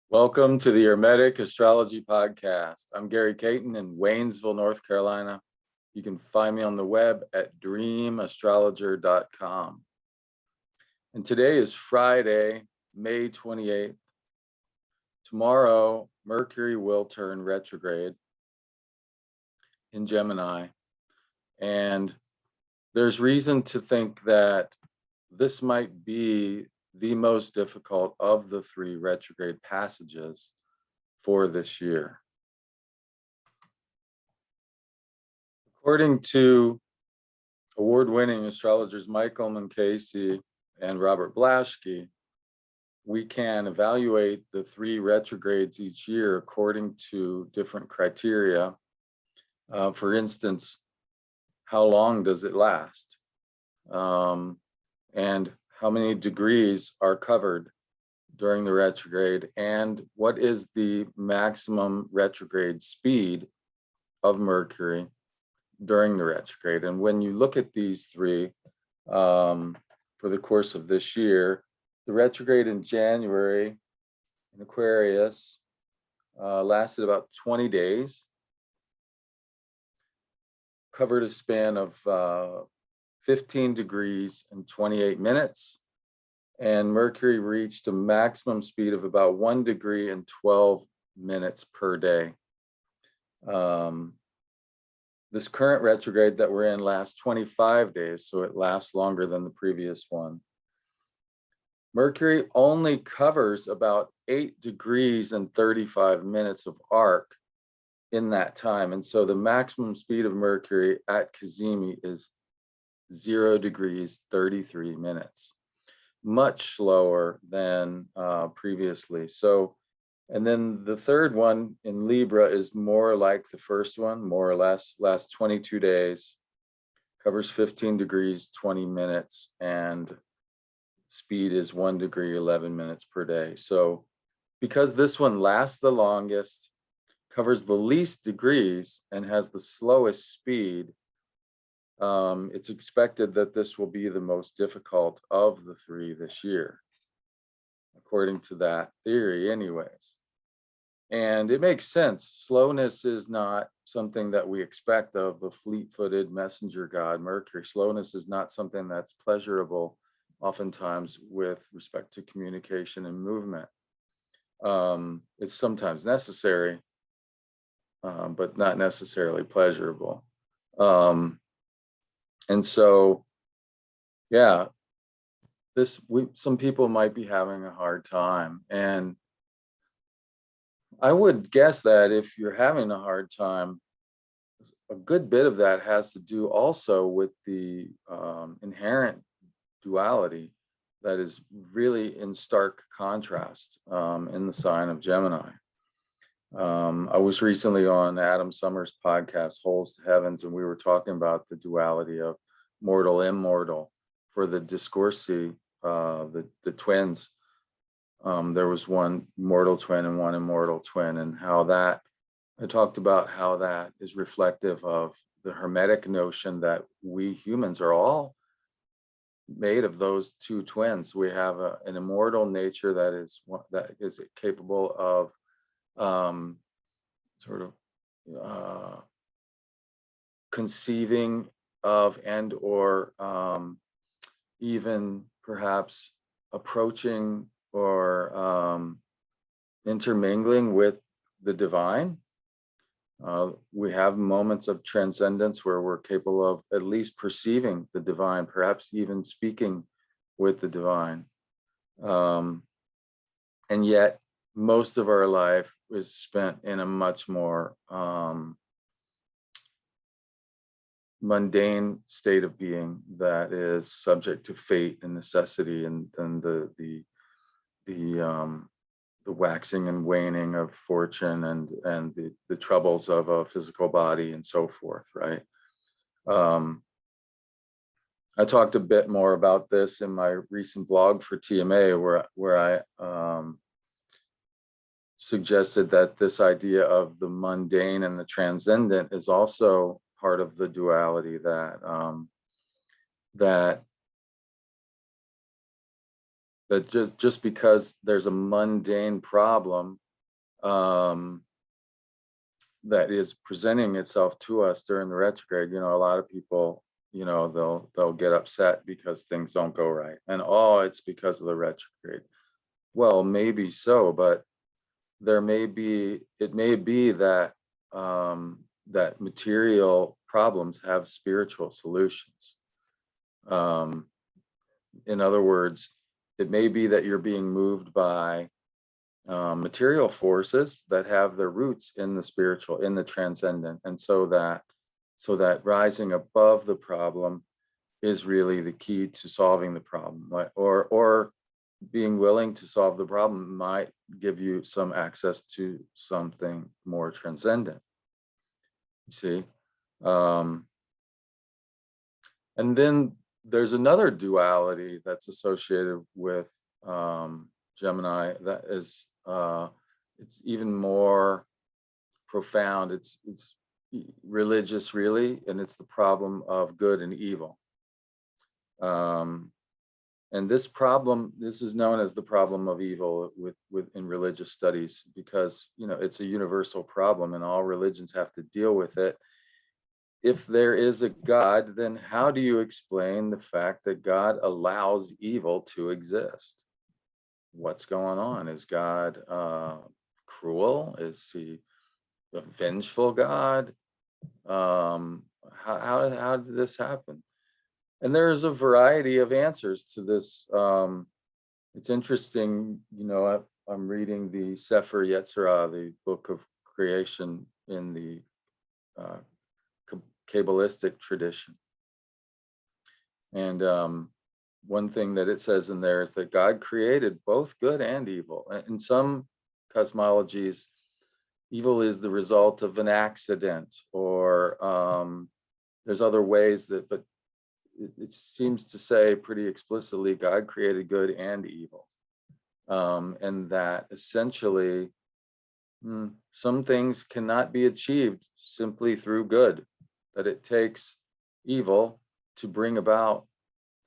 Welcome to the Hermetic Astrology Podcast. I'm Gary Caton in Waynesville, North Carolina. You can find me on the web at dreamastrologer.com. And today is Friday, May 28th. Tomorrow, Mercury will turn retrograde in Gemini. And there's reason to think that this might be the most difficult of the three retrograde passages for this year. According to award-winning astrologers Michael Casey and Robert Blaschke, we can evaluate the three retrogrades each year according to different criteria. For instance, how long does it last? And how many degrees are covered during the retrograde, and what is the maximum retrograde speed of Mercury during the retrograde. And when you look at these three for the course of this year, the retrograde in January in Aquarius lasted about 20 days, covered a span of 15 degrees and 28 minutes, and Mercury reached a maximum speed of about 1 degree and 12 minutes per day. This current retrograde that we're in lasts 25 days, so it lasts longer than the previous one. Mercury only covers about 8 degrees and 35 minutes of arc in that time, and so the maximum speed of Mercury at Cazimi is 0 degrees, 33 minutes, much slower than previously. So, and then the third one in Libra is more like the first one, more or less, lasts 22 days, covers 15 degrees, 20 minutes, and speed is 1 degree, 11 minutes per day. So because this one lasts the longest, covers the least degrees, and has the slowest speed, it's expected that this will be the most difficult of the three this year, according to that theory anyways. And it makes sense. Slowness is not something that we expect of the fleet-footed messenger god Mercury. Slowness is not something that's pleasurable, oftentimes with respect to communication and movement. It's sometimes necessary, but not necessarily pleasurable. And so, yeah, some people might be having a hard time. And I would guess that if you're having a hard time, a good bit of that has to do also with the inherent duality that is really in stark contrast in the sign of Gemini. I was recently on Adam Summers' podcast, Holes to Heavens, and we were talking about the duality of mortal, immortal for the Discorsi, the twins. There was one mortal twin and one immortal twin, and how that, I talked about how that is reflective of the Hermetic notion that we humans are all made of those two twins. We have an immortal nature that is capable of sort of conceiving of and or even perhaps approaching or intermingling with the divine. We have moments of transcendence where we're capable of at least perceiving the divine, perhaps even speaking with the divine. And yet most of our life is spent in a much more mundane state of being that is subject to fate and necessity, and the waxing and waning of fortune and the troubles of a physical body and so forth, right? I talked a bit more about this in my recent blog for TMA, where I suggested that this idea of the mundane and the transcendent is also part of the duality that that just because there's a mundane problem that is presenting itself to us during the retrograde, you know, a lot of people, you know, they'll get upset because things don't go right, and oh, it's because of the retrograde. Well, maybe so, but it may be that that material problems have spiritual solutions. In other words, it may be that you're being moved by material forces that have their roots in the spiritual, in the transcendent, and so that rising above the problem is really the key to solving the problem, or being willing to solve the problem might give you some access to something more transcendent, you see. And then there's another duality that's associated with Gemini that is it's even more profound. It's religious, really, and it's the problem of good and evil. And this is known as the problem of evil in religious studies, because, you know, it's a universal problem and all religions have to deal with it. If there is a God, then how do you explain the fact that God allows evil to exist? What's going on? Is God cruel? Is he a vengeful God? How did this happen? And there's a variety of answers to this. It's interesting, you know, I'm reading the Sefer Yetzirah, the book of creation in the Kabbalistic tradition. And one thing that it says in there is that God created both good and evil. In some cosmologies, evil is the result of an accident, or there's other ways that, but it seems to say pretty explicitly God created good and evil, and that essentially some things cannot be achieved simply through good, that it takes evil to bring about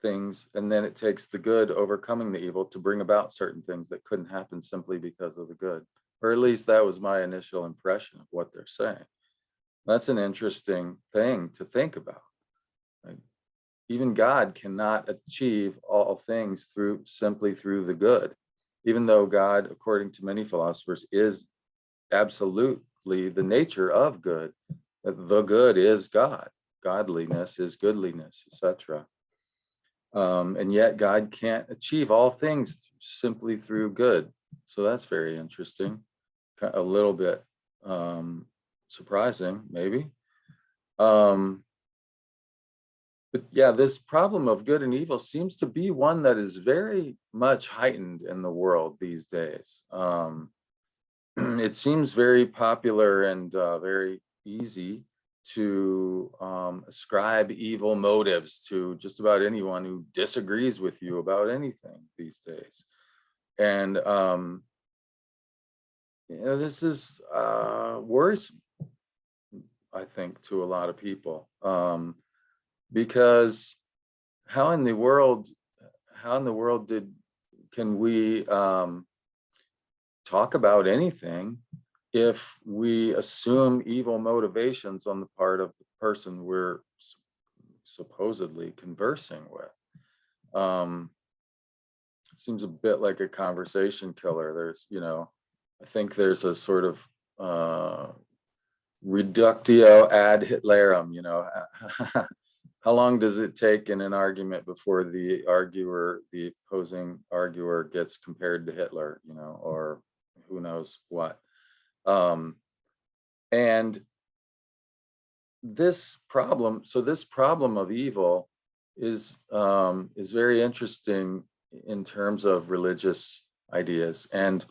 things, and then it takes the good overcoming the evil to bring about certain things that couldn't happen simply because of the good. Or at least that was my initial impression of what they're saying. That's an interesting thing to think about. Like, even God cannot achieve all things simply through the good, even though God, according to many philosophers, is absolutely the nature of good. That the good is God, godliness is goodliness, etc. And yet God can't achieve all things simply through good. So that's very interesting, a little bit surprising, maybe. But yeah, this problem of good and evil seems to be one that is very much heightened in the world these days. It seems very popular and very easy to ascribe evil motives to just about anyone who disagrees with you about anything these days. And you know, this is worrisome, I think, to a lot of people. Because how in the world can we talk about anything if we assume evil motivations on the part of the person we're supposedly conversing with? Seems a bit like a conversation killer. There's, you know, I think there's a sort of reductio ad Hitlerum, you know. How long does it take in an argument before the opposing arguer gets compared to Hitler, you know, or who knows what? And this problem of evil is very interesting in terms of religious ideas. And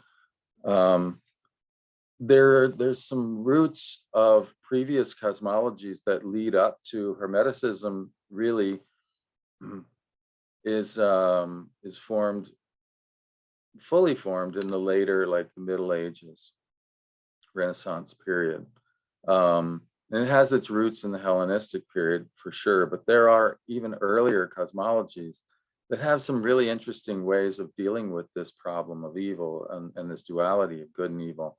there's some roots of previous cosmologies that lead up to Hermeticism. Really is fully formed in the later, like the Middle Ages, Renaissance period. And it has its roots in the Hellenistic period for sure, but there are even earlier cosmologies that have some really interesting ways of dealing with this problem of evil and this duality of good and evil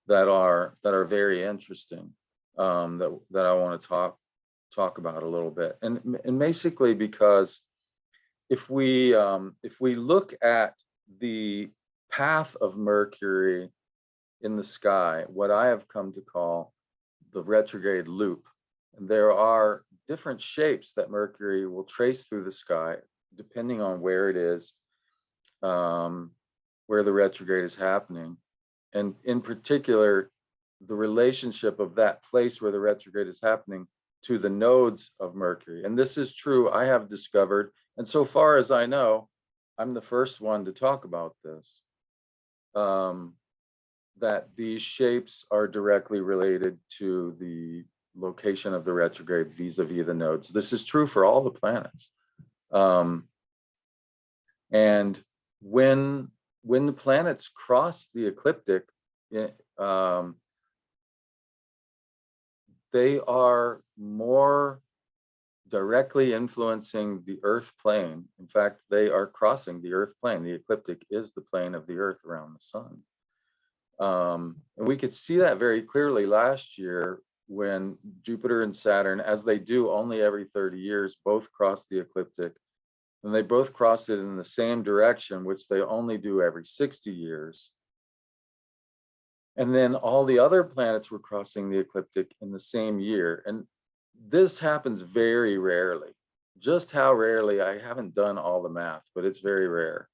that are very interesting, that I want to talk about a little bit. And basically because if we look at the path of Mercury in the sky, what I have come to call the retrograde loop, and there are different shapes that Mercury will trace through the sky depending on where it is, where the retrograde is happening, and in particular the relationship of that place where the retrograde is happening to the nodes of Mercury. And this is true, I have discovered, and so far as I know, I'm the first one to talk about this, that these shapes are directly related to the location of the retrograde vis-a-vis the nodes. This is true for all the planets. And when the planets cross the ecliptic, they are more directly influencing the Earth plane. In fact, they are crossing the Earth plane. The ecliptic is the plane of the Earth around the sun. And we could see that very clearly last year when Jupiter and Saturn, as they do only every 30 years, both crossed the ecliptic. And they both crossed it in the same direction, which they only do every 60 years. And then all the other planets were crossing the ecliptic in the same year. And this happens very rarely. Just how rarely, I haven't done all the math, but it's very rare.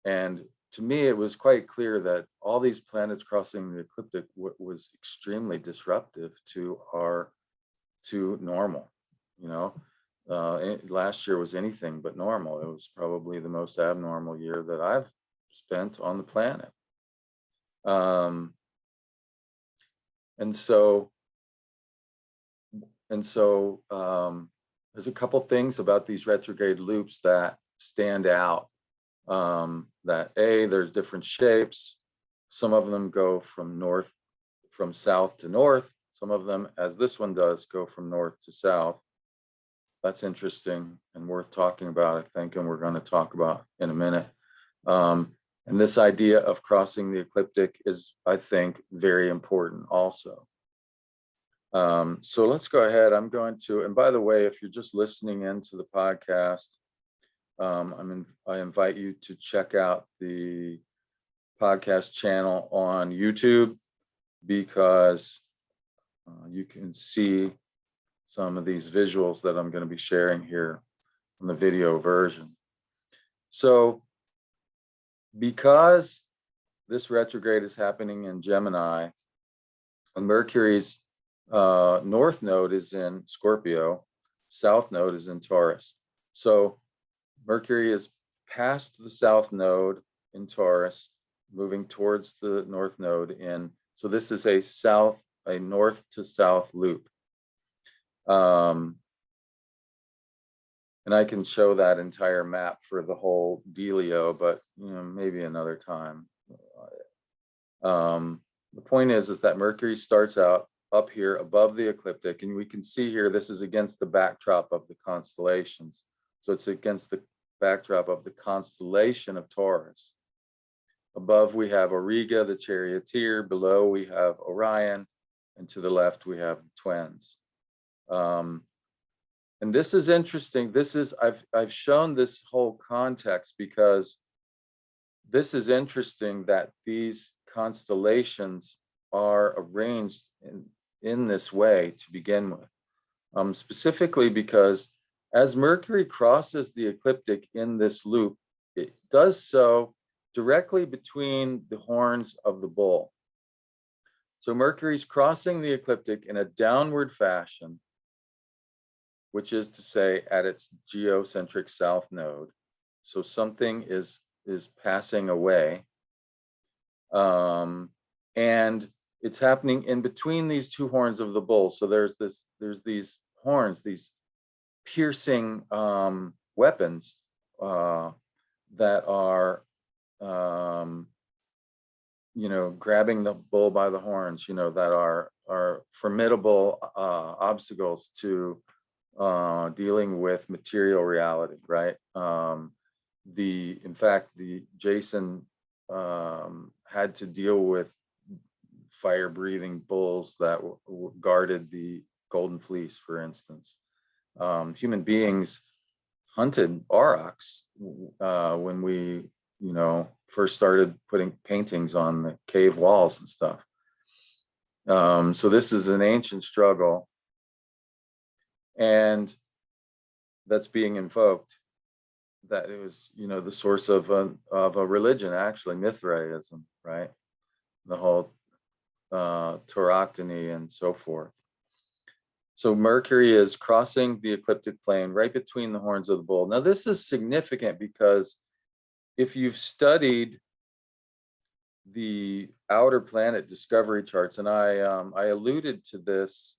And to me, it was quite clear that all these planets crossing the ecliptic was extremely disruptive to normal, you know. Last year was anything but normal. It was probably the most abnormal year that I've spent on the planet. And so there's a couple things about these retrograde loops that stand out. That there's different shapes. Some of them go from south to north. Some of them, as this one does, go from north to south. That's interesting and worth talking about, I think, and we're going to talk about in a minute. And this idea of crossing the ecliptic is, I think, very important also. So let's go ahead. I'm going to, and by the way, if you're just listening into the podcast, I invite you to check out the podcast channel on YouTube, because you can see some of these visuals that I'm going to be sharing here in the video version. So because this retrograde is happening in Gemini, and Mercury's north node is in Scorpio, south node is in Taurus. So Mercury is past the south node in Taurus, moving towards the north node in. So this is a north to south loop. And I can show that entire map for the whole dealio, but maybe another time. The point is that Mercury starts out up here above the ecliptic, and we can see here this is against the backdrop of the constellations. So it's against the backdrop of the constellation of Taurus. Above we have Auriga, the charioteer. Below we have Orion, and to the left we have the twins. And this is interesting. I've shown this whole context because this is interesting that these constellations are arranged in this way to begin with, specifically because as Mercury crosses the ecliptic in this loop, it does so directly between the horns of the bull. So Mercury's crossing the ecliptic in a downward fashion, which is to say at its geocentric south node. So something is passing away. And it's happening in between these two horns of the bull. So there's these horns, these piercing weapons that are grabbing the bull by the horns, that are formidable obstacles to dealing with material reality, right? in fact, the Jason had to deal with fire-breathing bulls that guarded the golden fleece, for instance. Human beings hunted aurochs when we, first started putting paintings on the cave walls and stuff. So this is an ancient struggle, and that's being invoked. That it was, the source of a religion, actually, Mithraism, right? The whole tauroctony and so forth. So Mercury is crossing the ecliptic plane right between the horns of the bull. Now, this is significant because if you've studied the outer planet discovery charts, and I alluded to this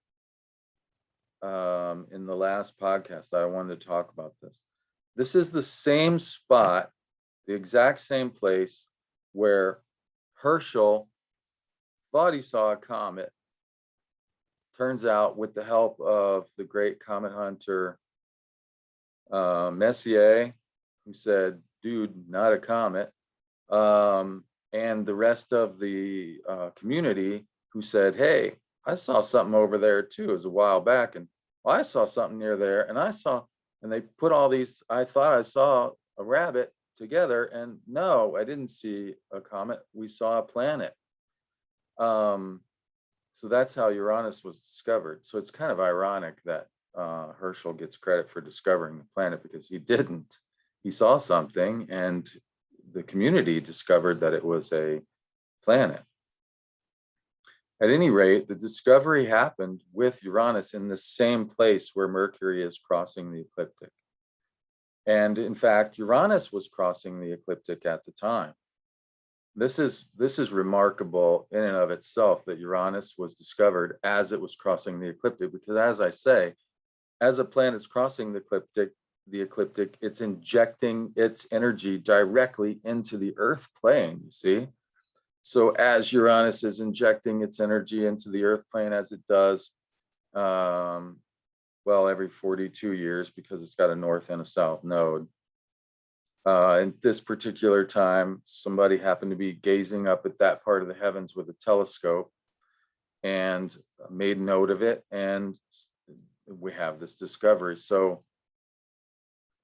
in the last podcast, I wanted to talk about this. This is the same spot, the exact same place where Herschel thought he saw a comet. Turns out, with the help of the great comet hunter Messier, who said, dude, not a comet, and the rest of the community who said, hey, I saw something over there too. It was a while back, and well, I saw something near there, and they put all these, I thought I saw a rabbit together, and no, I didn't see a comet. We saw a planet. So that's how Uranus was discovered. So it's kind of ironic that Herschel gets credit for discovering the planet, because he didn't. He saw something, and the community discovered that it was a planet. At any rate, the discovery happened with Uranus in the same place where Mercury is crossing the ecliptic. And in fact, Uranus was crossing the ecliptic at the time. This is remarkable in and of itself, that Uranus was discovered as it was crossing the ecliptic, because, as I say, as a planet's crossing the ecliptic, it's injecting its energy directly into the Earth plane, you see? So as Uranus is injecting its energy into the Earth plane, as it does, every 42 years, because it's got a north and a south node. In this particular time, somebody happened to be gazing up at that part of the heavens with a telescope and made note of it, and we have this discovery. So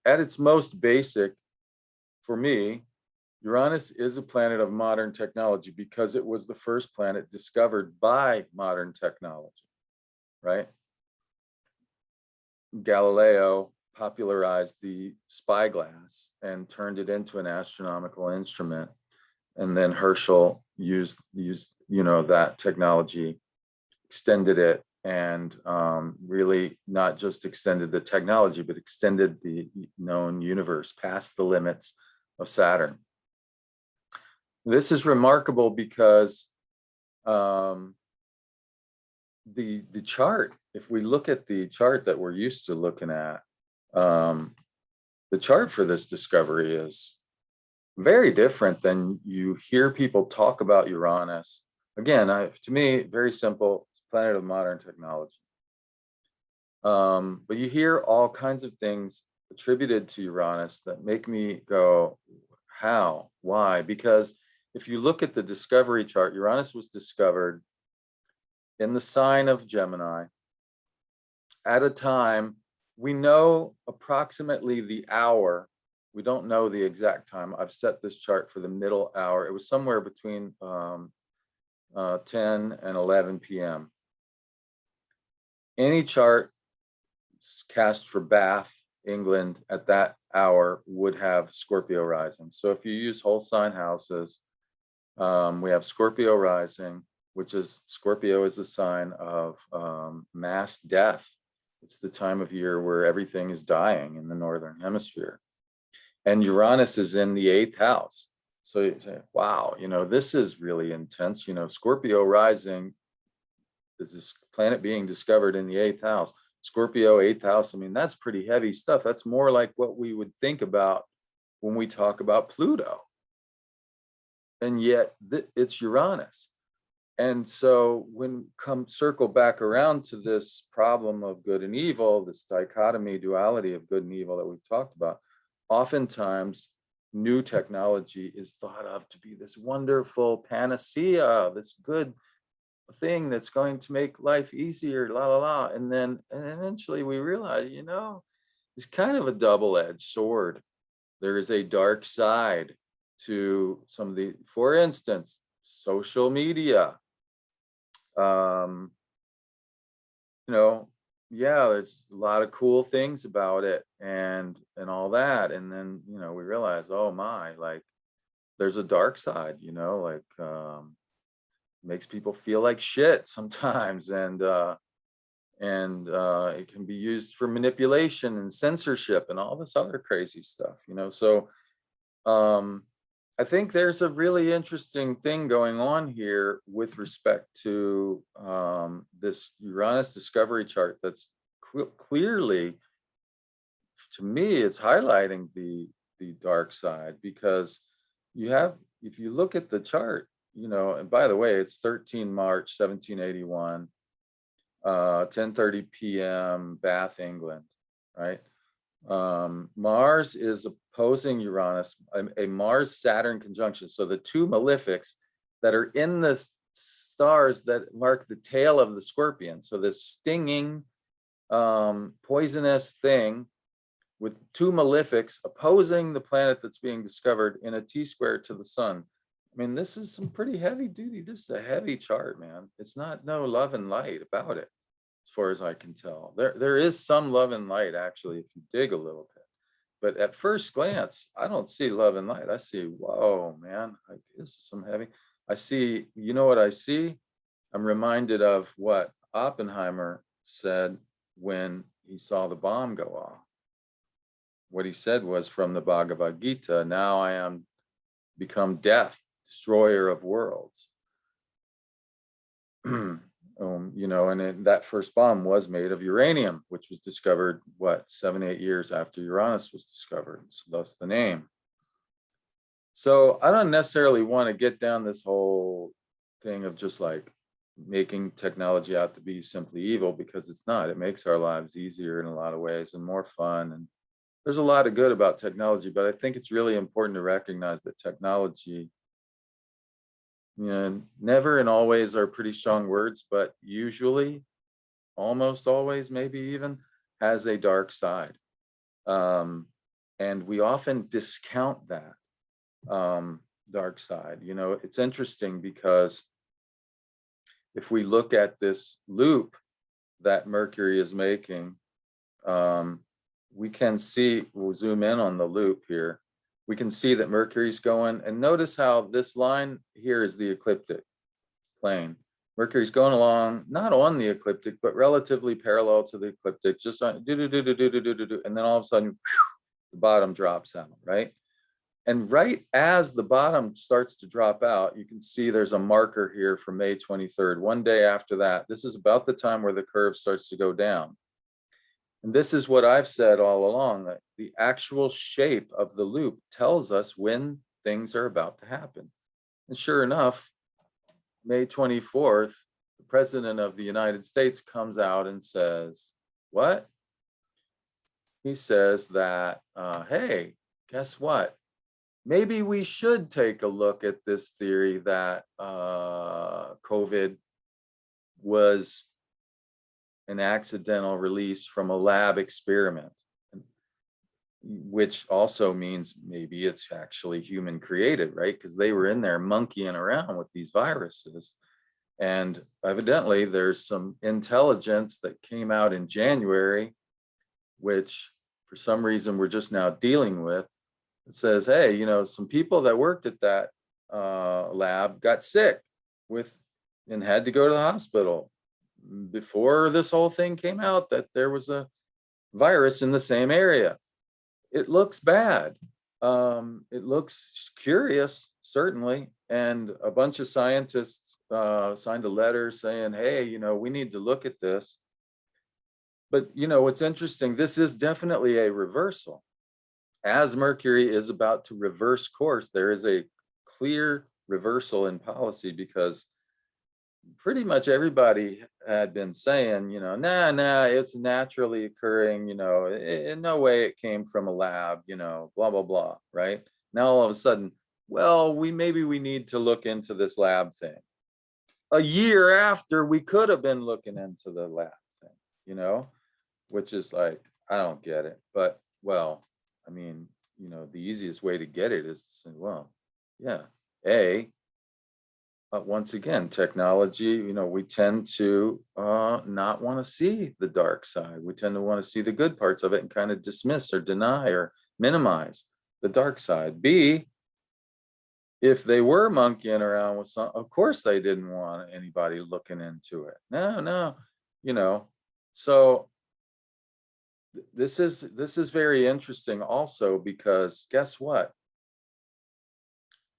at its most basic, for me, Uranus is a planet of modern technology because it was the first planet discovered by modern technology, right? Galileo popularized the spyglass and turned it into an astronomical instrument. And then Herschel used that technology, extended it, and really not just extended the technology, but extended the known universe past the limits of Saturn. This is remarkable because the chart, if we look at the chart that we're used to looking at, the chart for this discovery is very different than you hear people talk about Uranus. Again, to me, very simple, it's a planet of modern technology. But you hear all kinds of things attributed to Uranus that make me go, how, why? Because if you look at the discovery chart, Uranus was discovered in the sign of Gemini at a time, we know approximately the hour. We don't know the exact time. I've set this chart for the middle hour. It was somewhere between 10 and 11 p.m. Any chart cast for Bath, England, at that hour would have Scorpio rising. So if you use whole sign houses, we have Scorpio rising, which is, Scorpio is a sign of mass death. It's the time of year where everything is dying in the Northern Hemisphere. And Uranus is in the 8th house. So you say, wow, this is really intense. Scorpio rising is this planet being discovered in the 8th house. Scorpio, 8th house, that's pretty heavy stuff. That's more like what we would think about when we talk about Pluto. And yet it's Uranus. And so when circle back around to this problem of good and evil, this dichotomy, duality of good and evil that we've talked about, oftentimes new technology is thought of to be this wonderful panacea, this good thing that's going to make life easier, la la la. And then eventually we realize, it's kind of a double-edged sword. There is a dark side to some of the, for instance, social media. Yeah, there's a lot of cool things about it and all that. And then, we realize, oh my, like there's a dark side, makes people feel like shit sometimes. And it can be used for manipulation and censorship and all this other crazy stuff, So I think there's a really interesting thing going on here with respect to this Uranus discovery chart that's clearly, to me, it's highlighting the dark side, because if you look at the chart, and by the way, it's 13 March 1781, 10:30 p.m. Bath, England, right? Mars is opposing Uranus, a Mars-Saturn conjunction. So the two malefics that are in the stars that mark the tail of the scorpion. So this stinging, poisonous thing with two malefics opposing the planet that's being discovered in a T-square to the sun. I mean, this is some pretty heavy duty. This is a heavy chart, man. It's not no love and light about it, as far as I can tell. There is some love and light, actually, if you dig a little bit. But at first glance, I don't see love and light. I see, whoa, man, this is some heavy. I see, you know what I see? I'm reminded of what Oppenheimer said when he saw the bomb go off. What he said was, from the Bhagavad Gita, now I am become death, destroyer of worlds. And that first bomb was made of uranium, which was discovered, 7-8 years after Uranus was discovered, so thus the name. So I don't necessarily want to get down this whole thing of just like making technology out to be simply evil, because it's not. It makes our lives easier in a lot of ways and more fun. And there's a lot of good about technology, but I think it's really important to recognize that technology, never and always are pretty strong words, but usually, almost always, maybe even, has a dark side. And we often discount that dark side. It's interesting because if we look at this loop that Mercury is making, we can see, we'll zoom in on the loop here. We can see that Mercury's going, and notice how this line here is the ecliptic plane. Mercury's going along, not on the ecliptic, but relatively parallel to the ecliptic, just on and then all of a sudden, the bottom drops out, right? And right as the bottom starts to drop out, you can see there's a marker here for May 23rd, one day after that. This is about the time where the curve starts to go down. And this is what I've said all along, that the actual shape of the loop tells us when things are about to happen. And sure enough, May 24th, the President of the United States comes out and says, what? He says that, hey, guess what? Maybe we should take a look at this theory that COVID was an accidental release from a lab experiment, which also means maybe it's actually human created, right? Because they were in there monkeying around with these viruses. And evidently there's some intelligence that came out in January, which for some reason we're just now dealing with. It says, hey, some people that worked at that lab got sick and had to go to the hospital before this whole thing came out that there was a virus in the same area. It looks bad. It looks curious, certainly. And a bunch of scientists signed a letter saying, hey, we need to look at this. But, what's interesting, this is definitely a reversal. As Mercury is about to reverse course, there is a clear reversal in policy, because pretty much everybody had been saying, nah, it's naturally occurring, in no way it came from a lab, blah, blah, blah, right? Now all of a sudden, well, maybe we need to look into this lab thing. A year after we could have been looking into the lab thing, you know, which is like, I don't get it. But well, I mean, you know, the easiest way to get it is to say, well, yeah, once again, technology, you know, we tend to not want to see the dark side. We tend to want to see the good parts of it and kind of dismiss or deny or minimize the dark side. B, if they were monkeying around with some, of course they didn't want anybody looking into it. No, you know. So this is very interesting also, because guess what?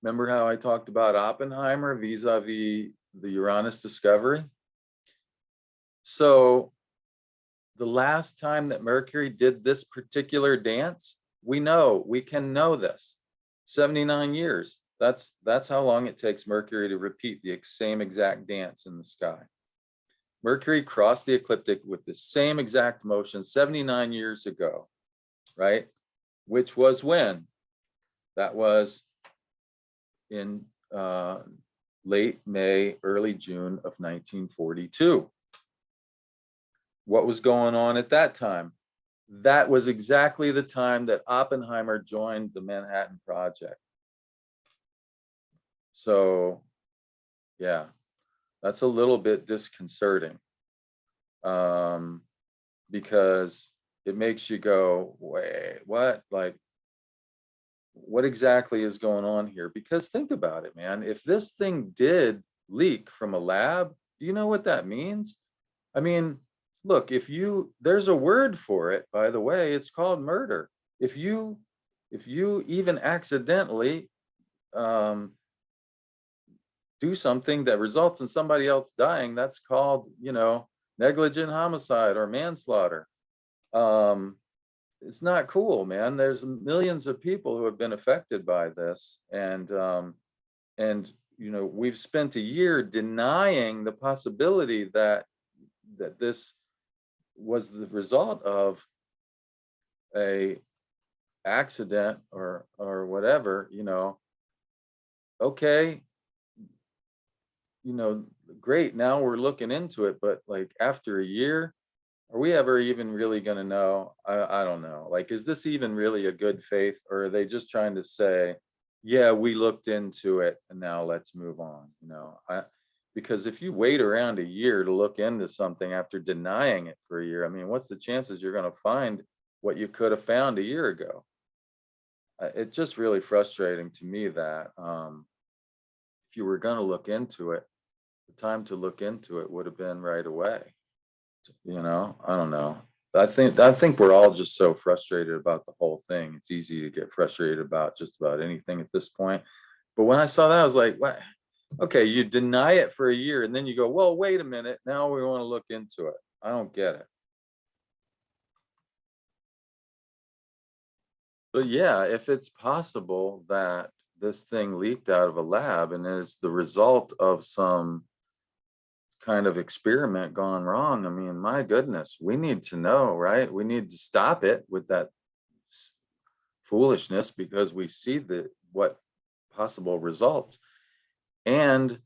Remember how I talked about Oppenheimer vis-a-vis the Uranus discovery? So the last time that Mercury did this particular dance, we can know this, 79 years. That's how long it takes Mercury to repeat the same exact dance in the sky. Mercury crossed the ecliptic with the same exact motion 79 years ago, right? Which was when? That was in late May, early June of 1942. What was going on at that time? That was exactly the time that Oppenheimer joined the Manhattan Project. So, yeah, that's a little bit disconcerting, because it makes you go, wait, what? Like, what exactly is going on here? Because think about it, man. If this thing did leak from a lab, do you know what that means? I mean, look, there's a word for it, by the way, it's called murder. If you even accidentally do something that results in somebody else dying, that's called, you know, negligent homicide or manslaughter. It's not cool, man. There's millions of people who have been affected by this, and you know, we've spent a year denying the possibility that this was the result of a accident or whatever, you know. Okay, you know, great, now we're looking into it, but like after a year, are we ever even really going to know? I don't know. Like, is this even really a good faith, or are they just trying to say, yeah, we looked into it and now let's move on, you know? Because if you wait around a year to look into something after denying it for a year, I mean, what's the chances you're going to find what you could have found a year ago? It's just really frustrating to me that if you were going to look into it, the time to look into it would have been right away. You know, I don't know. I think we're all just so frustrated about the whole thing. It's easy to get frustrated about just about anything at this point. But when I saw that, I was like, what? Okay, you deny it for a year and then you go, well, wait a minute, now we want to look into it. I don't get it. But yeah, if it's possible that this thing leaked out of a lab and is the result of some kind of experiment gone wrong, I mean, my goodness, we need to know, right? We need to stop it with that foolishness, because we see what possible results, and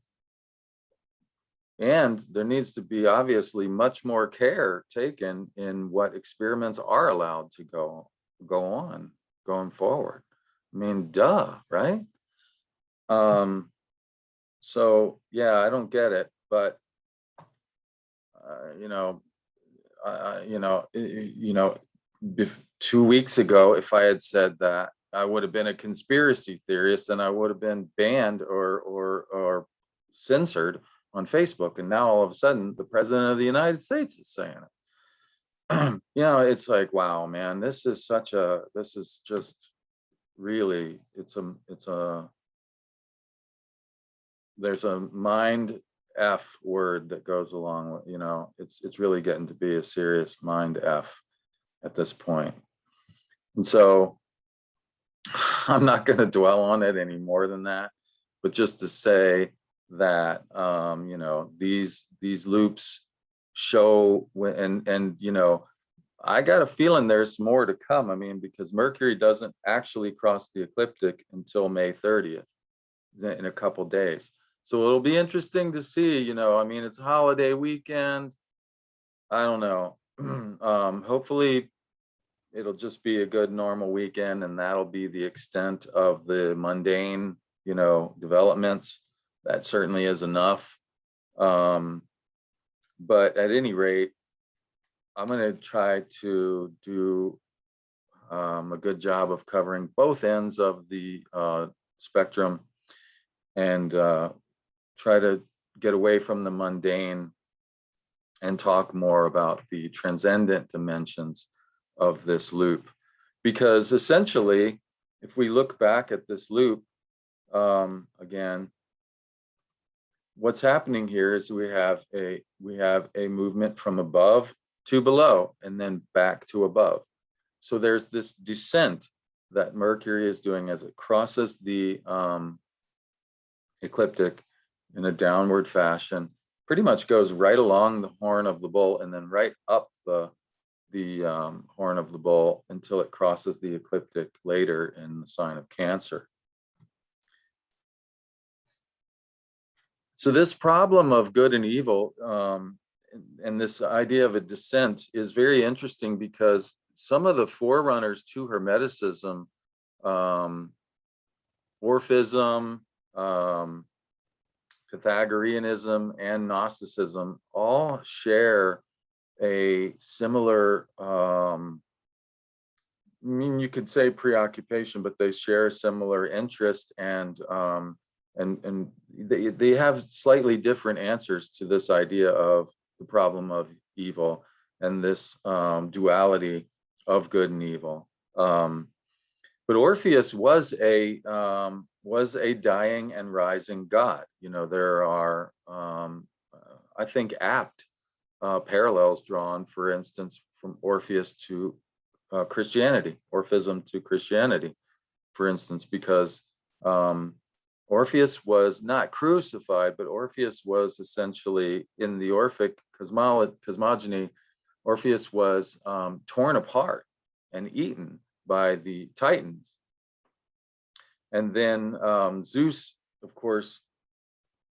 there needs to be obviously much more care taken in what experiments are allowed to go on going forward. I mean, duh, right? So yeah, I don't get it, but you know, you know, 2 weeks ago, if I had said that, I would have been a conspiracy theorist and I would have been banned or censored on Facebook. And now all of a sudden, the president of the United States is saying it. You know, it's like, wow, man, this is just really, there's a mind F word that goes along with, you know, it's really getting to be a serious mind F at this point. And so I'm not going to dwell on it any more than that, but just to say that, you know, these loops show, and you know, I got a feeling there's more to come. I mean, because Mercury doesn't actually cross the ecliptic until May 30th, in a couple days. So it'll be interesting to see, you know, I mean, it's a holiday weekend. I don't know. Hopefully it'll just be a good normal weekend, and that'll be the extent of the mundane, you know, developments. That certainly is enough. But at any rate, I'm going to try to do a good job of covering both ends of the spectrum, and try to get away from the mundane and talk more about the transcendent dimensions of this loop. Because essentially, if we look back at this loop, again, what's happening here is we have a movement from above to below and then back to above. So there's this descent that Mercury is doing as it crosses the ecliptic in a downward fashion, pretty much goes right along the horn of the bull and then right up the horn of the bull until it crosses the ecliptic later in the sign of Cancer. So this problem of good and evil, and this idea of a descent is very interesting, because some of the forerunners to Hermeticism, Orphism, Pythagoreanism, and Gnosticism all share a similar, I mean, you could say preoccupation, but they share a similar interest, and they have slightly different answers to this idea of the problem of evil and this duality of good and evil. But Orpheus was a dying and rising god. You know, there are, I think, apt parallels drawn, for instance, from Orpheus to Christianity, Orphism to Christianity, for instance, because Orpheus was not crucified, but Orpheus was essentially, in the Orphic Cosmogony, Orpheus was torn apart and eaten by the Titans. And then Zeus, of course,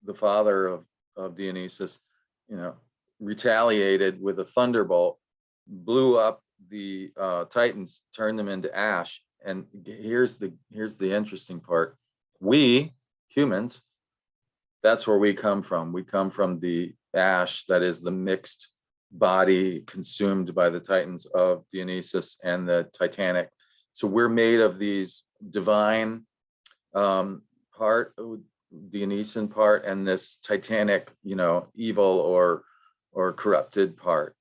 the father of Dionysus, you know, retaliated with a thunderbolt, blew up the Titans, turned them into ash. And here's the interesting part. We humans, that's where we come from. We come from the ash, that is the mixed body consumed by the Titans of Dionysus and the Titanic. So we're made of these divine part, Dionysian part, and this Titanic, you know, evil or corrupted part.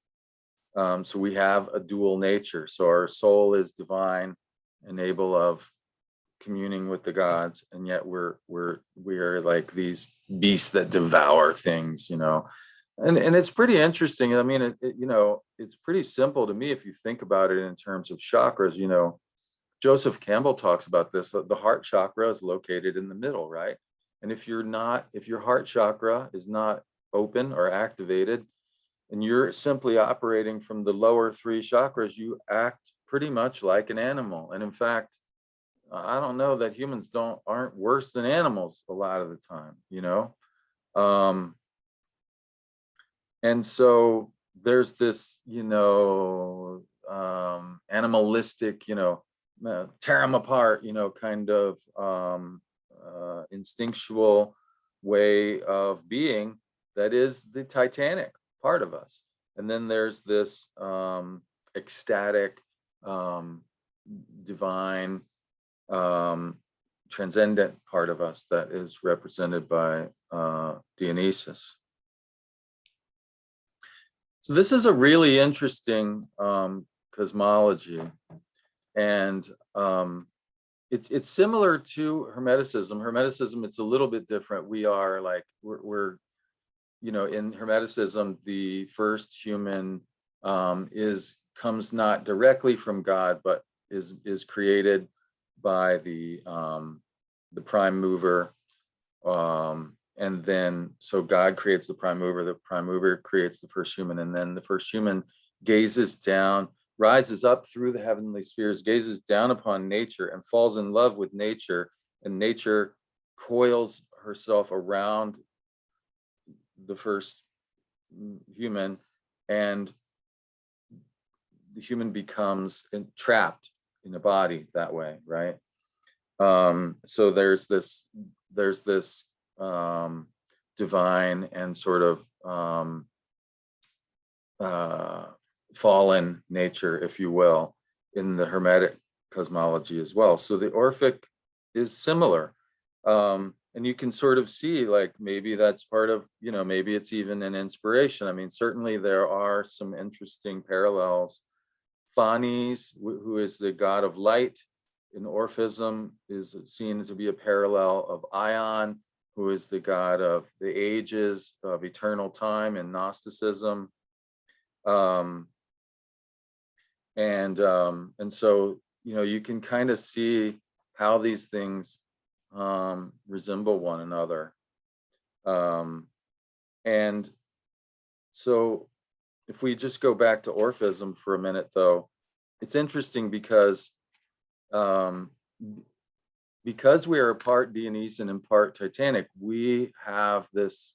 So we have a dual nature. So our soul is divine and able of communing with the gods, and yet we are like these beasts that devour things, you know. And it's pretty interesting. I mean, you know, it's pretty simple to me if you think about it in terms of chakras. You know, Joseph Campbell talks about this, that the heart chakra is located in the middle, right? And if your heart chakra is not open or activated, and you're simply operating from the lower three chakras, you act pretty much like an animal. And in fact, I don't know that humans aren't worse than animals a lot of the time, you know? And so there's this, you know, animalistic, you know, tear them apart, you know, kind of instinctual way of being that is the Titanic part of us. And then there's this ecstatic, divine, transcendent part of us that is represented by Dionysus. So this is a really interesting cosmology, and it's similar to Hermeticism. Hermeticism, it's a little bit different. We're you know, in Hermeticism, the first human comes not directly from God, but is created by the prime mover, and then so God creates the prime mover creates the first human, and then the first human gazes down rises up through the heavenly spheres, gazes down upon nature, and falls in love with nature, and nature coils herself around the first human, and the human becomes trapped in a body that way, right? So there's this divine and sort of fallen nature, if you will, in the Hermetic cosmology as well. So the Orphic is similar. And you can sort of see, like, maybe that's part of, maybe it's even an inspiration. I mean, certainly there are some interesting parallels. Phanes, who is the god of light in Orphism, is seen to be a parallel of Ion, who is the god of the ages, of eternal time in Gnosticism. And so, you can kind of see how these things resemble one another. And so if we just go back to Orphism for a minute, though, it's interesting because we are part Dionysian and part Titanic, we have this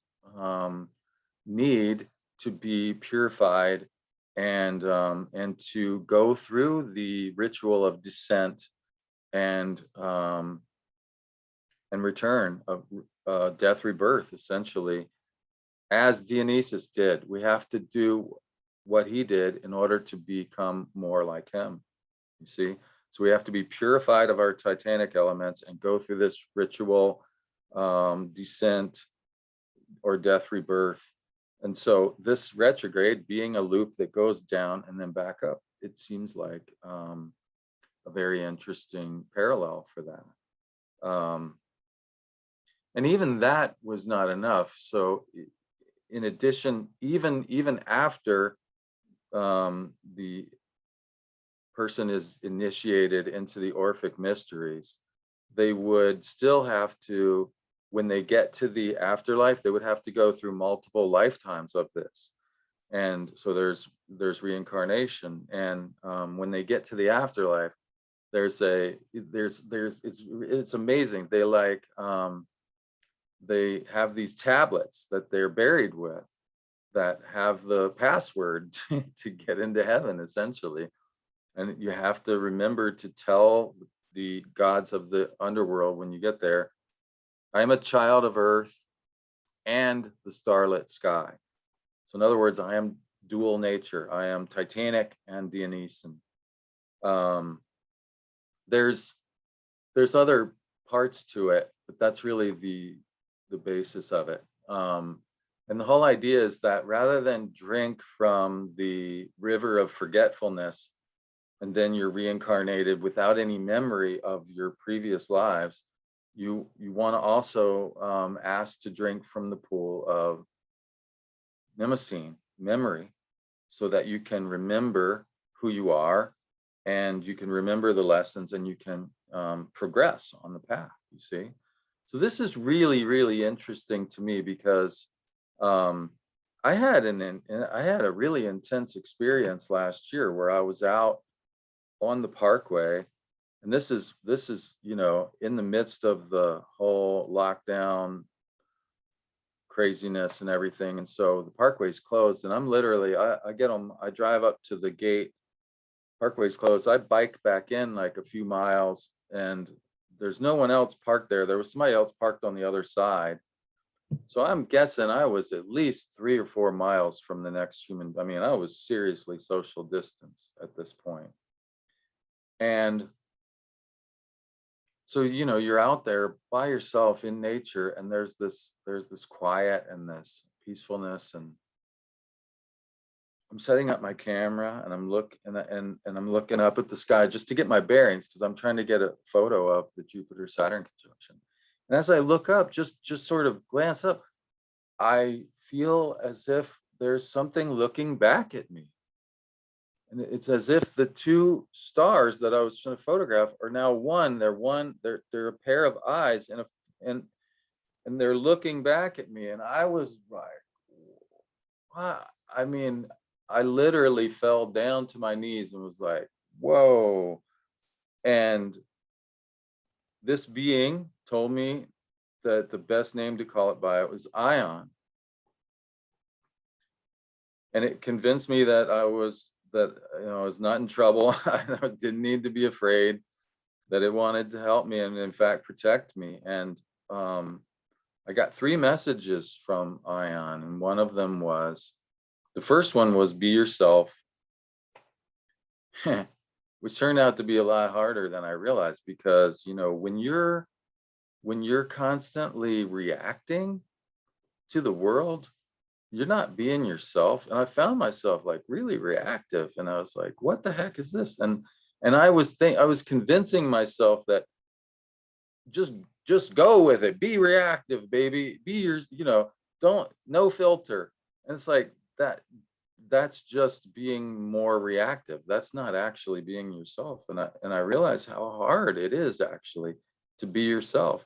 need to be purified and to go through the ritual of descent and return of death, rebirth, essentially, as Dionysus did. We have to do what he did in order to become more like him, you see? So we have to be purified of our Titanic elements and go through this ritual descent or death, rebirth. And so this retrograde, being a loop that goes down and then back up, it seems like a very interesting parallel for that. And even that was not enough. So in addition, even after the person is initiated into the Orphic mysteries, they would still have to, when they get to the afterlife, they would have to go through multiple lifetimes of this. And so there's reincarnation. And when they get to the afterlife, it's amazing. They have these tablets that they're buried with that have the password to get into heaven, essentially. And you have to remember to tell the gods of the underworld when you get there, I'm a child of earth and the starlit sky. So in other words, I am dual nature. I am Titanic and Dionysian. There's other parts to it, but that's really the basis of it. And the whole idea is that rather than drink from the river of forgetfulness, and then you're reincarnated without any memory of your previous lives, you want to also ask to drink from the pool of Mnemosyne, memory, so that you can remember who you are, and you can remember the lessons, and you can progress on the path, you see? So this is really, really interesting to me because I had a really intense experience last year where I was out on the Parkway, and this is in the midst of the whole lockdown craziness and everything, and so the Parkway's closed, and I'm literally I drive up to the gate, Parkway's closed, I bike back in like a few miles, and there's no one else parked there. There was somebody else parked on the other side. So I'm guessing I was at least 3 or 4 miles from the next human. I mean, I was seriously social distance at this point. And so, you're out there by yourself in nature, and there's this quiet and this peacefulness, and I'm setting up my camera, and I'm looking up at the sky just to get my bearings, because I'm trying to get a photo of the Jupiter-Saturn conjunction. And as I look up, just sort of glance up, I feel as if there's something looking back at me. And it's as if the two stars that I was trying to photograph are now one. They're a pair of eyes, and they're looking back at me. And I was like, wow. I mean, I literally fell down to my knees and was like, whoa. And this being told me that the best name to call it by it was Ion. And it convinced me that I was not in trouble. I didn't need to be afraid, that it wanted to help me and in fact protect me. And I got 3 messages from Ion, and one of them was, the first one was be yourself, which turned out to be a lot harder than I realized, because when you're constantly reacting to the world, you're not being yourself. And I found myself like really reactive, and I was like, what the heck is this? And I was convincing myself that just go with it, be reactive, baby, be your, don't, no filter. And it's like that's just being more reactive. That's not actually being yourself. And I realized how hard it is actually to be yourself.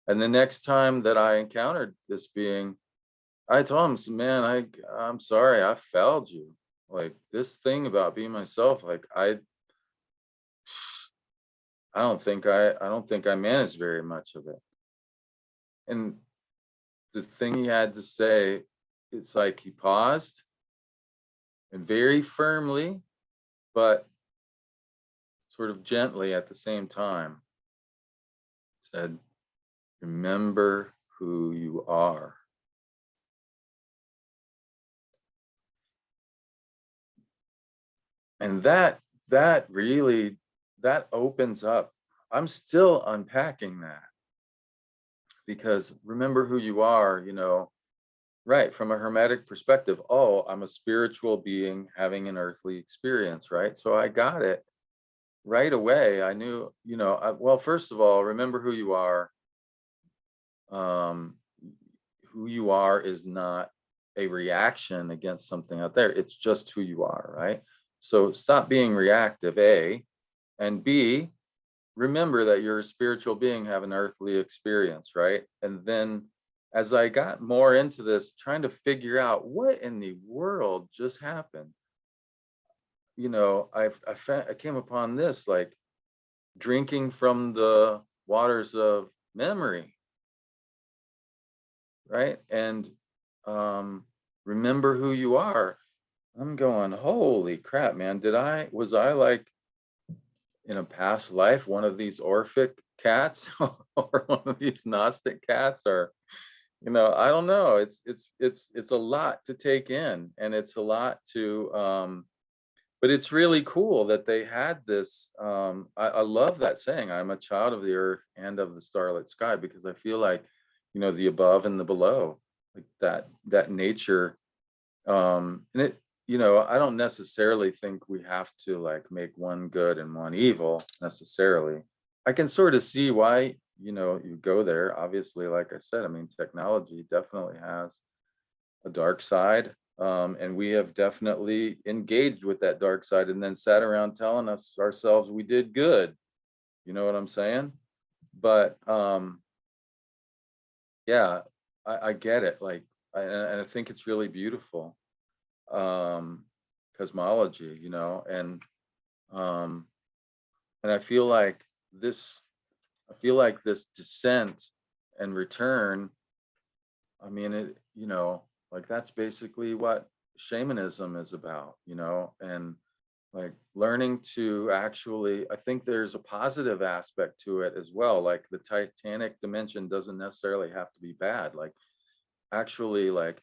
And the next time that I encountered this being, I told him, man, I'm sorry, I failed you. Like, this thing about being myself, like I don't think I managed very much of it. And the thing he had to say, it's like he paused and very firmly, but sort of gently at the same time, said, remember who you are. And that really, that opens up. I'm still unpacking that, because remember who you are, right, from a hermetic perspective. Oh, I'm a spiritual being having an earthly experience, right? So I got it right away. I knew, well, first of all, remember who you are. Who you are is not a reaction against something out there. It's just who you are, right? So stop being reactive, A, and B, remember that you're a spiritual being, have an earthly experience, right? And then as I got more into this, trying to figure out what in the world just happened, I came upon this, like drinking from the waters of memory, right? And remember who you are. I'm going, holy crap, man. Was I like in a past life one of these Orphic cats or one of these Gnostic cats, or I don't know. It's a lot to take in, and it's a lot to but it's really cool that they had this. I love that saying, I'm a child of the earth and of the starlit sky, because I feel like, the above and the below, like that nature. And it, I don't necessarily think we have to like make one good and one evil necessarily. I can sort of see why, you go there. Obviously, like I said, I mean, technology definitely has a dark side. And we have definitely engaged with that dark side and then sat around telling us ourselves we did good. You know what I'm saying? But yeah, I get it. Like, and I think it's really beautiful. Cosmology, um, and I feel like this descent and return. I mean, like that's basically what shamanism is about, and like learning to actually, I think there's a positive aspect to it as well. Like the Titanic dimension doesn't necessarily have to be bad. Like actually, like,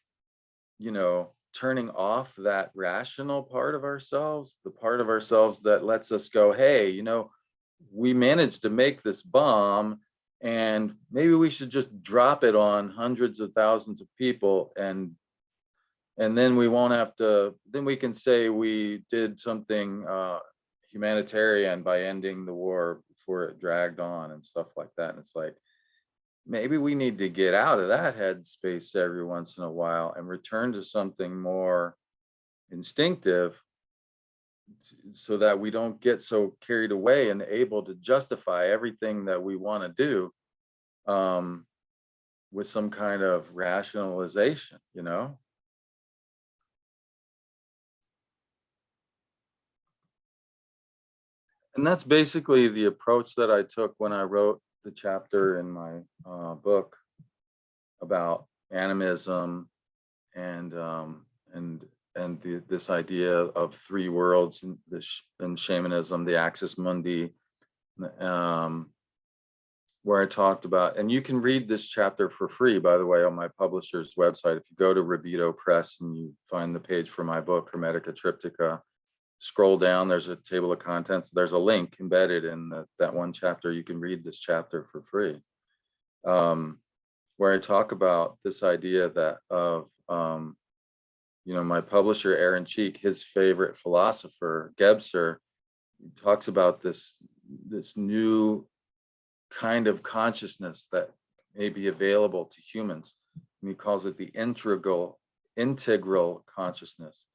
turning off that rational part of ourselves, the part of ourselves that lets us go, hey, we managed to make this bomb, and maybe we should just drop it on hundreds of thousands of people, and then we won't have to, then we can say we did something humanitarian by ending the war before it dragged on and stuff like that. And it's like, maybe we need to get out of that headspace every once in a while and return to something more instinctive, so that we don't get so carried away and able to justify everything that we want to do with some kind of rationalization. And that's basically the approach that I took when I wrote the chapter in my book about animism and this idea of three worlds and in shamanism, the axis mundi, um, where I talked about, and you can read this chapter for free, by the way, on my publisher's website. If you go to Rebito Press and you find the page for my book, Hermetica Triptycha, scroll down, there's a table of contents. There's a link embedded in that one chapter. You can read this chapter for free, where I talk about this idea that my publisher, Aaron Cheek, his favorite philosopher, Gebser, talks about this new kind of consciousness that may be available to humans. And he calls it the integral consciousness.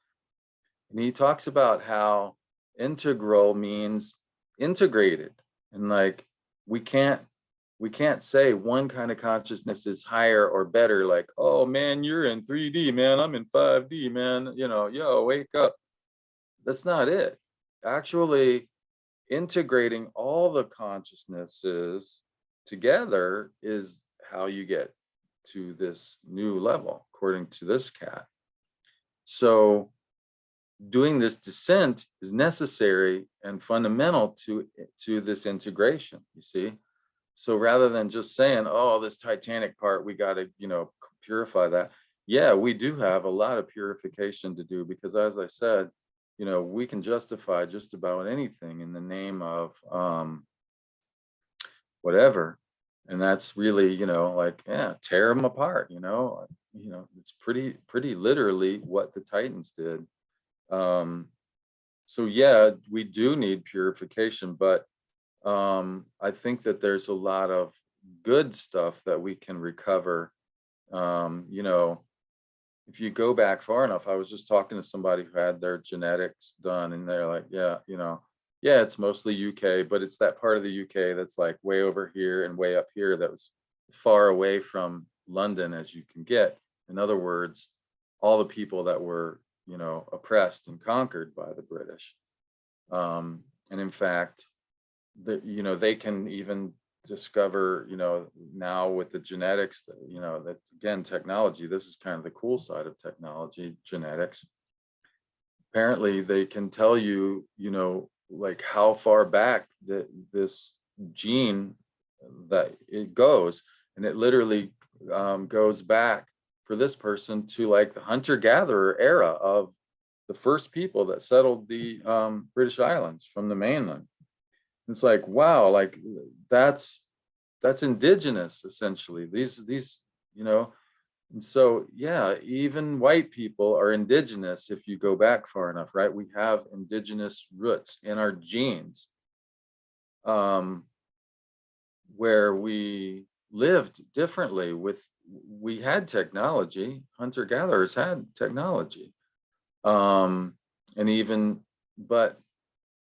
And he talks about how integral means integrated. And like, we can't say one kind of consciousness is higher or better. Like, oh man, you're in 3D, man, I'm in 5D, man, yo, wake up. That's not it. Actually, integrating all the consciousnesses together is how you get to this new level, according to this cat. So doing this descent is necessary and fundamental to this integration, you see. So rather than just saying, oh, this Titanic part, we got to, purify that. Yeah, we do have a lot of purification to do, because as I said, we can justify just about anything in the name of whatever. And that's really, tear them apart, it's pretty literally what the Titans did. So yeah, we do need purification, but I think that there's a lot of good stuff that we can recover. If you go back far enough, I was just talking to somebody who had their genetics done, and they're like, yeah, it's mostly UK, but it's that part of the UK that's like way over here and way up here that was far away from London as you can get. In other words, all the people that were, oppressed and conquered by the British. And in fact, they can even discover, now with the genetics, that again, technology, this is kind of the cool side of technology, genetics. Apparently they can tell you, like how far back this gene that it goes, and it literally goes back for this person to like the hunter-gatherer era of the first people that settled the British Islands from the mainland. It's like, wow, like that's indigenous essentially. These, and so yeah, even white people are indigenous if you go back far enough, right? We have indigenous roots in our genes, where we lived differently we had technology, hunter-gatherers had technology, and even, but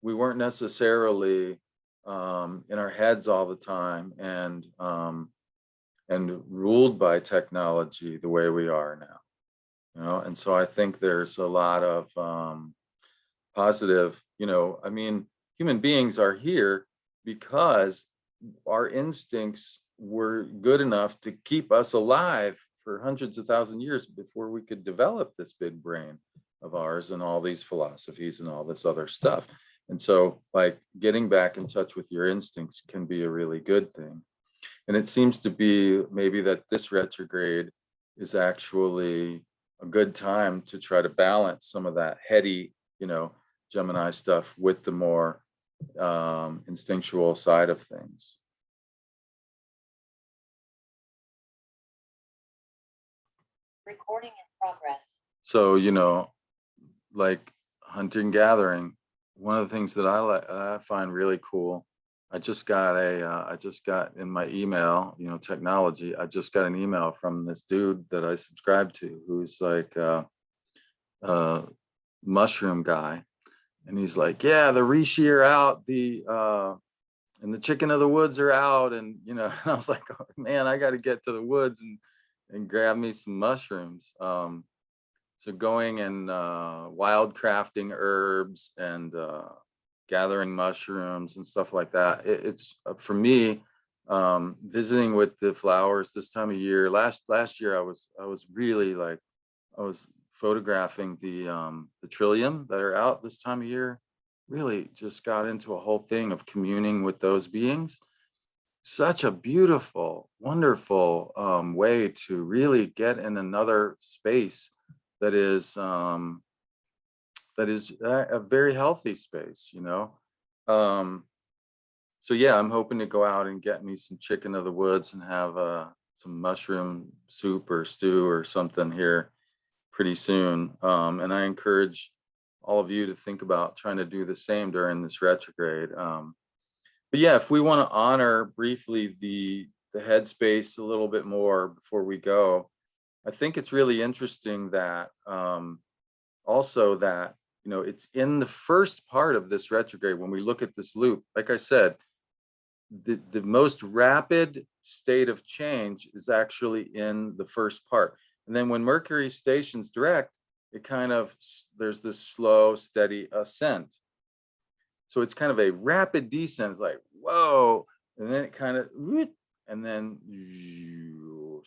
we weren't necessarily in our heads all the time and ruled by technology the way we are now, and so I think there's a lot of positive, human beings are here because our instincts were good enough to keep us alive for hundreds of thousand years before we could develop this big brain of ours and all these philosophies and all this other stuff. And so like getting back in touch with your instincts can be a really good thing. And it seems to be maybe that this retrograde is actually a good time to try to balance some of that heady, Gemini stuff with the more instinctual side of things. Recording in progress. So, like hunting gathering, one of the things that I find really cool, I just got in my email, technology, I just got an email from this dude that I subscribe to, who's like a mushroom guy. And he's like, yeah, the reishi are out, and the chicken of the woods are out. And, and I was like, oh, man, I got to get to the woods and grab me some mushrooms. So going and wild crafting herbs and gathering mushrooms and stuff like that. It's for me, visiting with the flowers this time of year. Last year I was really like, I was photographing the trillium that are out this time of year. Really just got into a whole thing of communing with those beings. Such a beautiful, wonderful way to really get in another space that is a very healthy space, you know. So yeah, I'm hoping to go out and get me some chicken of the woods and have some mushroom soup or stew or something here pretty soon. And I encourage all of you to think about trying to do the same during this retrograde. But yeah, if we want to honor briefly the headspace a little bit more before we go, I think it's really interesting that also that, you know, it's in the first part of this retrograde when we look at this loop. Like I said, the most rapid state of change is actually in the first part. And then when Mercury stations direct, it kind of, there's this slow, steady ascent. So it's kind of a rapid descent. It's like, whoa. And then it kind of, and then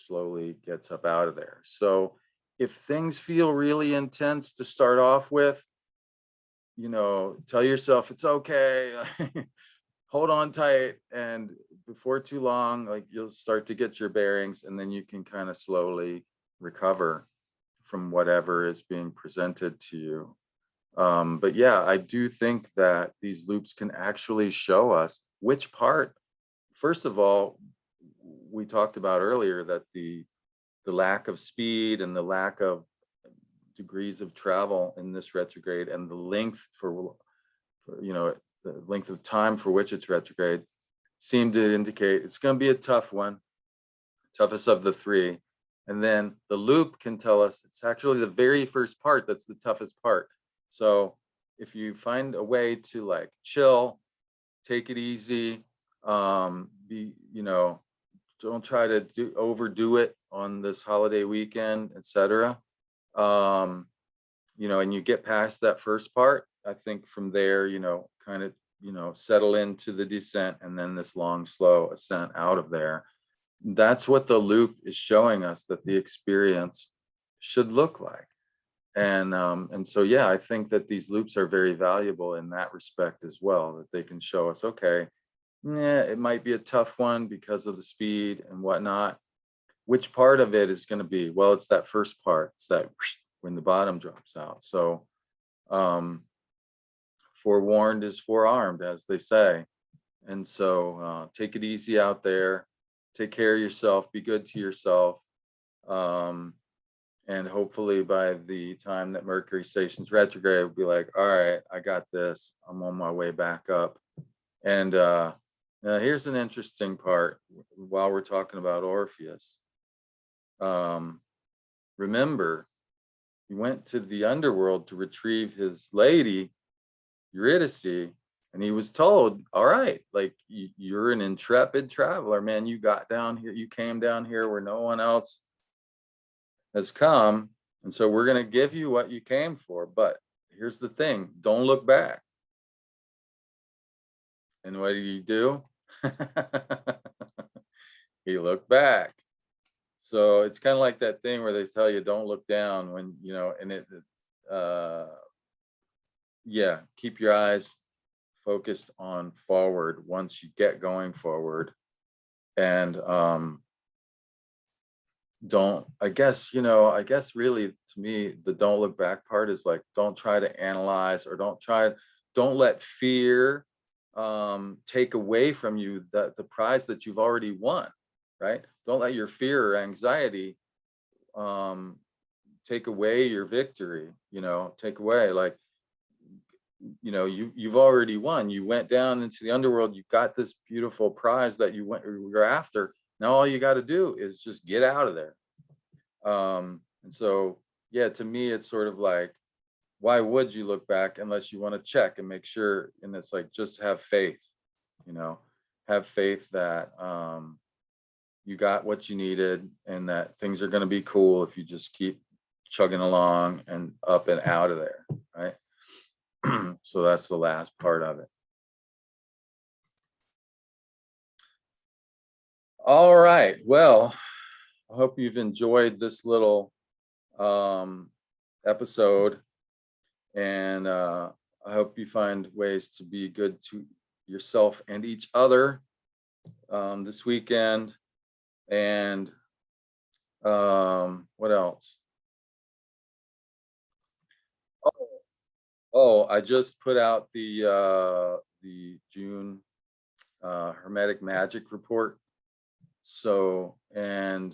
slowly gets up out of there. So if things feel really intense to start off with, you know, tell yourself it's okay. Hold on tight. And before too long, like you'll start to get your bearings, and then you can kind of slowly recover from whatever is being presented to you. But yeah, I do think that these loops can actually show us which part. First of all, we talked about earlier that the lack of speed and the lack of degrees of travel in this retrograde, and the length for you know, the length of time for which it's retrograde, seem to indicate it's going to be a tough one, toughest of the three. And then the loop can tell us it's actually the very first part that's the toughest part. So if you find a way to like chill, take it easy, be, you know, don't try to overdo it on this holiday weekend, etc. You know, and you get past that first part, I think from there, you know, kind of, you know, settle into the descent and then this long, slow ascent out of there. That's what the loop is showing us that the experience should look like. And so, yeah, I think that these loops are very valuable in that respect as well, that they can show us, okay, yeah, it might be a tough one because of the speed and whatnot. Which part of it is going to be? Well, it's that first part. It's that when the bottom drops out. So forewarned is forearmed, as they say. And so take it easy out there. Take care of yourself. Be good to yourself. And hopefully by the time that Mercury stations retrograde, we'll be like, all right, I got this. I'm on my way back up. And now here's an interesting part while we're talking about Orpheus. Remember, he went to the underworld to retrieve his lady, Eurydice, and he was told, all right, like you're an intrepid traveler, man. You got down here, you came down here where no one else has come. And so we're going to give you what you came for. But here's the thing, don't look back. And what did he do? He looked back. So it's kind of like that thing where they tell you don't look down when, you know, and yeah, keep your eyes focused on forward once you get going forward. And don't, I guess, you know, I guess really to me, the don't look back part is like, don't try to analyze, or don't let fear take away from you the prize that you've already won, right? Don't let your fear or anxiety take away your victory, you know, take away, like, you know, you've already won. You went down into the underworld, you got this beautiful prize that you're after. Now all you got to do is just get out of there. And so, yeah, to me, it's sort of like, why would you look back unless you want to check and make sure? And it's like, just have faith, you know, have faith that you got what you needed, and that things are going to be cool if you just keep chugging along and up and out of there, right? So that's the last part of it. All right. Well, I hope you've enjoyed this little episode, and I hope you find ways to be good to yourself and each other this weekend. And what else? Oh, I just put out the June Hermetic Magic report. So, and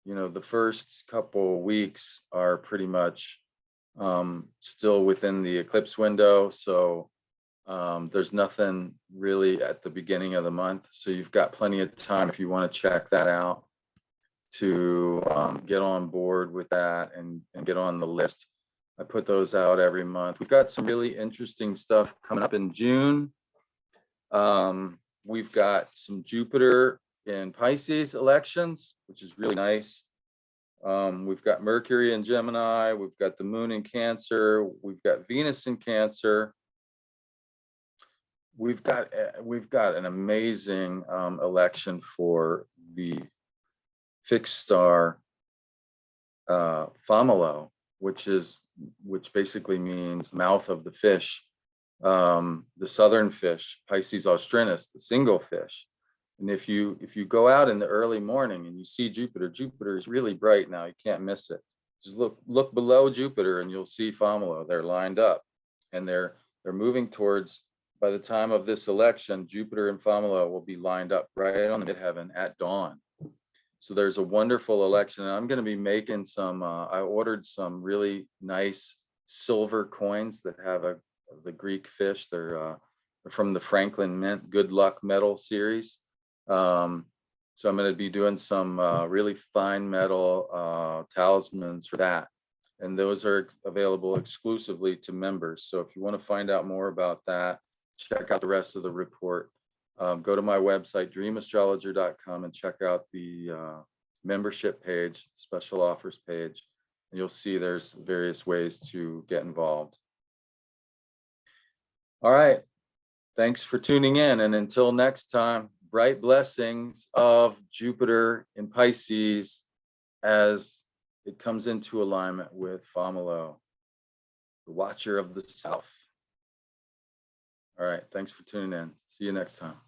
you know, the first couple weeks are pretty much still within the eclipse window. So there's nothing really at the beginning of the month. So you've got plenty of time if you want to check that out to get on board with that and get on the list. I put those out every month. We've got some really interesting stuff coming up in June. We've got some Jupiter in Pisces elections, which is really nice. We've got Mercury in Gemini. We've got the moon in Cancer. We've got Venus in Cancer. We've got an amazing election for the fixed star Famalo, which basically means mouth of the fish, the southern fish, Pisces austrinus, the single fish. And if you go out in the early morning and you see Jupiter is really bright now. You can't miss it. Just look below Jupiter and you'll see Famalo. They're lined up, and they're moving towards. By the time of this election, Jupiter and Famalo will be lined up right on the midheaven at dawn. So there's a wonderful election, and I'm going to be making some. I ordered some really nice silver coins that have the Greek fish. They're from the Franklin Mint Good Luck Metal series. So I'm going to be doing some really fine metal talismans for that, and those are available exclusively to members. So if you want to find out more about that, check out the rest of the report. Go to my website, dreamastrologer.com, and check out the membership page, special offers page, and you'll see there's various ways to get involved. All right. Thanks for tuning in. And until next time, bright blessings of Jupiter in Pisces as it comes into alignment with Famalo, the watcher of the South. All right. Thanks for tuning in. See you next time.